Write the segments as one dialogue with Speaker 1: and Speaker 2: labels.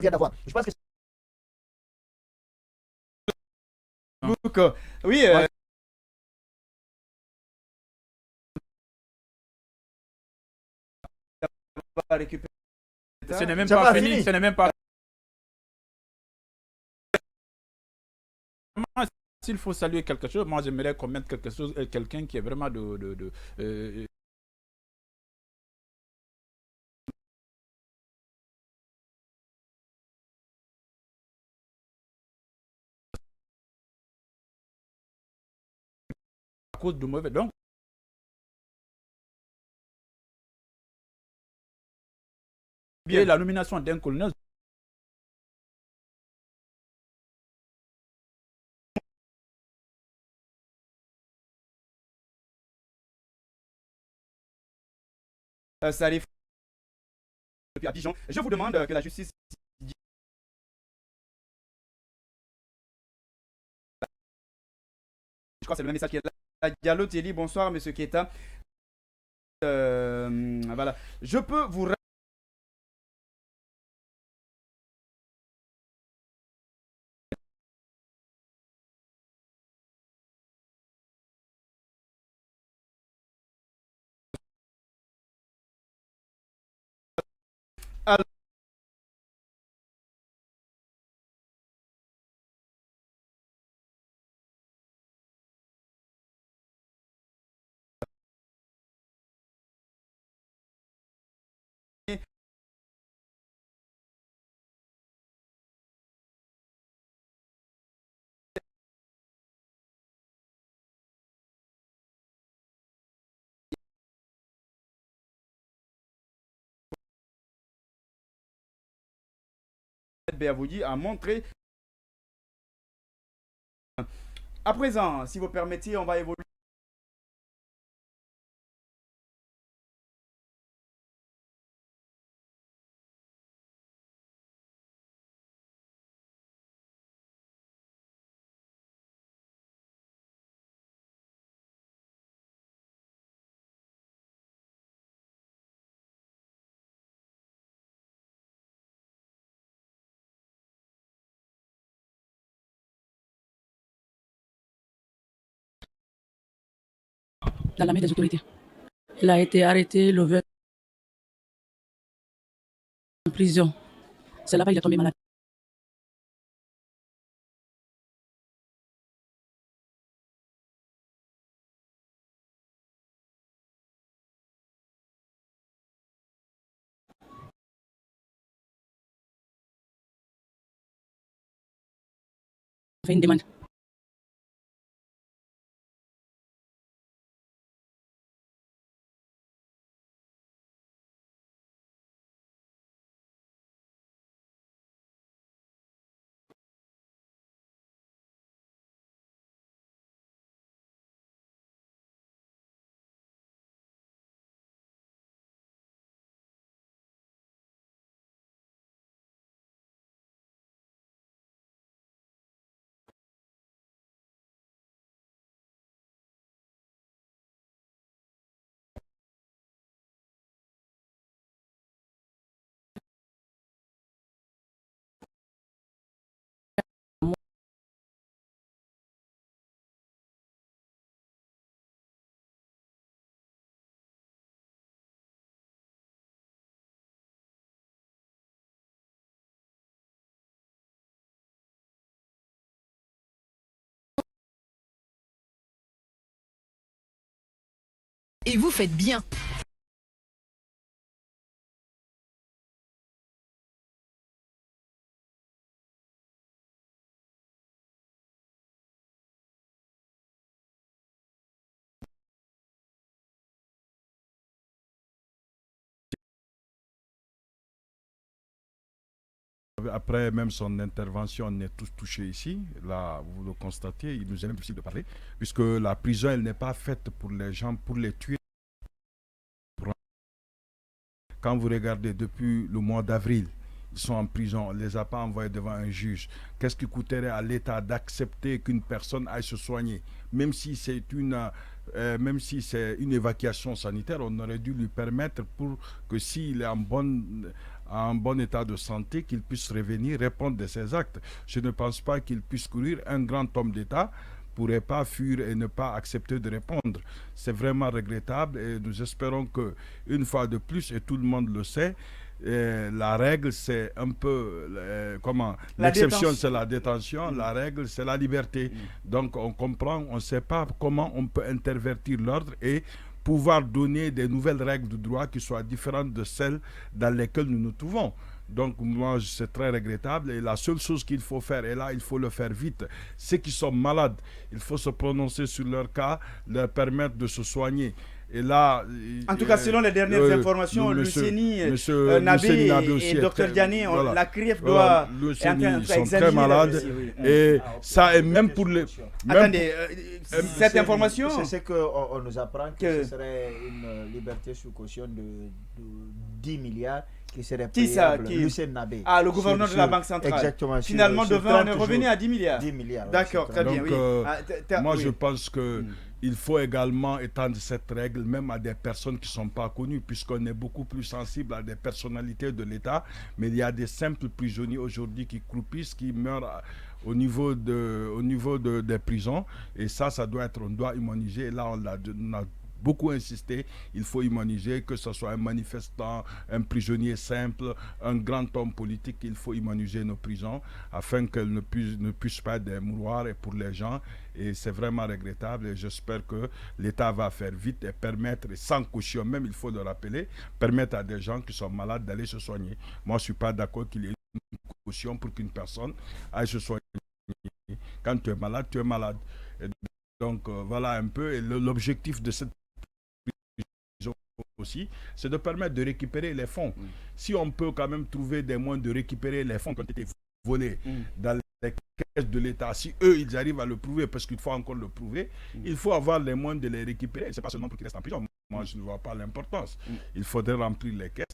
Speaker 1: vient d'avoir. Je pense que
Speaker 2: Donc, oui,
Speaker 1: moi,
Speaker 2: on va récupérer ce n'est même
Speaker 1: c'est
Speaker 2: pas
Speaker 1: pas
Speaker 2: fini,
Speaker 1: fini.
Speaker 2: ce n'est même pas. S'il faut saluer quelque chose, moi j'aimerais qu'on mette quelque chose, quelqu'un qui est vraiment à cause de mauvais. Donc, bien, la nomination d'un colonel, ça arrive depuis Abidjan. Je vous demande que la justice, je crois que c'est le même message qui est là. Diallo Telly, bonsoir, monsieur Keta. Voilà. Je peux vous rappeler Béavoudi a montré. À présent, si vous permettez, on va évoluer.
Speaker 3: Dans la main des autorités. Il a été arrêté le 20 en prison. C'est là-bas qu'il est tombé malade. Il a fait une demande.
Speaker 4: Et vous faites bien.
Speaker 5: Après même son intervention, on est tous touchés ici. Là, vous le constatez, il nous est impossible de parler, puisque la prison, elle n'est pas faite pour les gens, pour les tuer. Quand vous regardez depuis le mois d'avril, ils sont en prison, on ne les a pas envoyés devant un juge. Qu'est-ce qui coûterait à l'État d'accepter qu'une personne aille se soigner? Même si c'est une évacuation sanitaire, on aurait dû lui permettre pour que s'il est en bon état de santé, qu'il puisse revenir, répondre de ses actes. Je ne pense pas qu'il puisse courir. Un grand homme d'État pourrait pas fuir et ne pas accepter de répondre. C'est vraiment regrettable et nous espérons que, une fois de plus, et tout le monde le sait, la règle c'est un peu comment l'exception c'est la détention, la règle c'est la liberté. Donc on comprend, on ne sait pas comment on peut intervertir l'ordre et pouvoir donner des nouvelles règles de droit qui soient différentes de celles dans lesquelles nous nous trouvons. Donc moi, c'est très regrettable et la seule chose qu'il faut faire, et là il faut le faire vite, ceux qui sont malades, il faut se prononcer sur leur cas, leur permettre de se soigner. Et là,
Speaker 2: en tout cas, selon les dernières informations, Luceni, Nabé et Dr Diané, voilà, la CRIEF doit
Speaker 5: ils sont très malades. Et ça est même pour les...
Speaker 2: Attendez, cette information...
Speaker 1: C'est ce qu'on nous apprend que ce serait une liberté sous caution de 10 milliards qui serait payable. Luceni Nabé.
Speaker 2: Ah, le gouverneur de la Banque centrale.
Speaker 1: Exactement.
Speaker 2: Finalement, devant revenir à 10 milliards.
Speaker 1: 10 milliards.
Speaker 2: D'accord, très bien, oui.
Speaker 5: Moi, je pense que... Il faut également étendre cette règle même à des personnes qui ne sont pas connues, puisqu'on est beaucoup plus sensible à des personnalités de l'État. Mais il y a des simples prisonniers aujourd'hui qui croupissent, qui meurent au niveau des prisons. Et ça doit être, on doit humaniser. Et là, on a beaucoup insisté, il faut humaniser, que ce soit un manifestant, un prisonnier simple, un grand homme politique, il faut humaniser nos prisons afin qu'elles ne puissent pas être des mouroirs pour les gens. Et c'est vraiment regrettable et j'espère que l'État va faire vite et permettre, sans caution même, il faut le rappeler, permettre à des gens qui sont malades d'aller se soigner. Moi, je ne suis pas d'accord qu'il y ait une caution pour qu'une personne aille se soigner. Quand tu es malade, tu es malade. Et donc, voilà un peu. Et l'objectif de cette aussi, c'est de permettre de récupérer les fonds. Si on peut quand même trouver des moyens de récupérer les fonds qui ont été volés dans les caisses de l'État, si eux, ils arrivent à le prouver, parce qu'il faut encore le prouver, il faut avoir les moyens de les récupérer. C'est pas seulement pour qu'ils restent en prison. Moi, je ne vois pas l'importance. Il faudrait remplir les caisses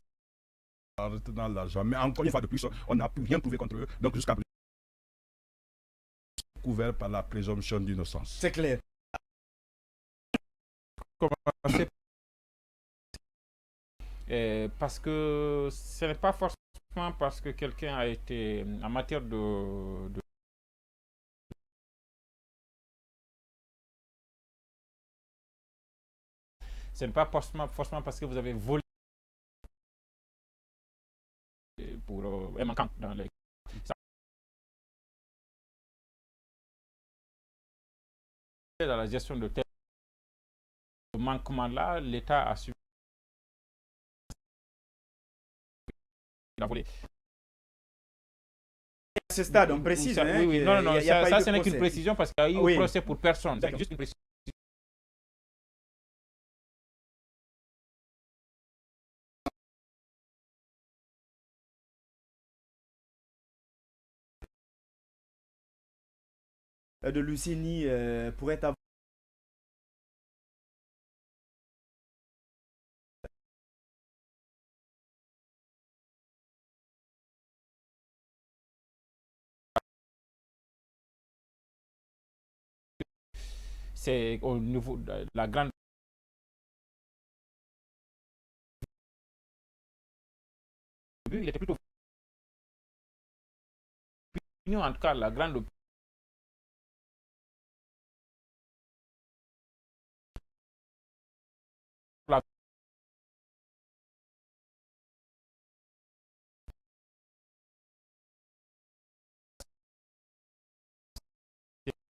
Speaker 5: en retenant l'argent. Mais encore une fois de plus, on n'a plus rien prouvé contre eux. Donc, jusqu'à présent, couvert par la présomption d'innocence.
Speaker 2: C'est clair.
Speaker 6: Parce que ce n'est pas forcément parce que quelqu'un a été en matière de ce n'est pas forcément parce que vous avez volé pour un manquant dans les... Dans la gestion de tel manquement-là, l'État a su volé.
Speaker 2: À ce stade, on précise.
Speaker 6: Oui, non, ça ce n'est qu'une précision parce qu'il y a eu un procès pour personne. C'est juste une précision.
Speaker 2: De Luceni pourrait avoir.
Speaker 6: C'est au niveau de la grande... Il était plutôt... En tout cas, la grande...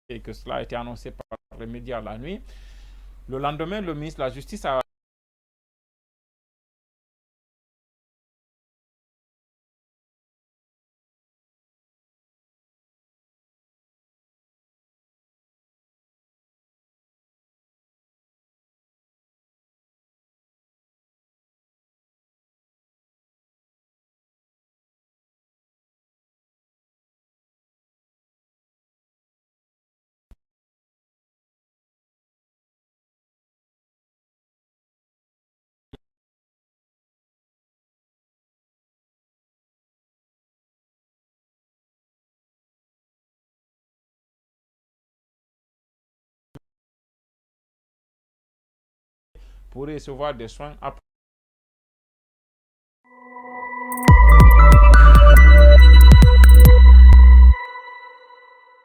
Speaker 6: Et que cela a été annoncé par les médias la nuit. Le lendemain, le ministre de la Justice a pour recevoir des soins après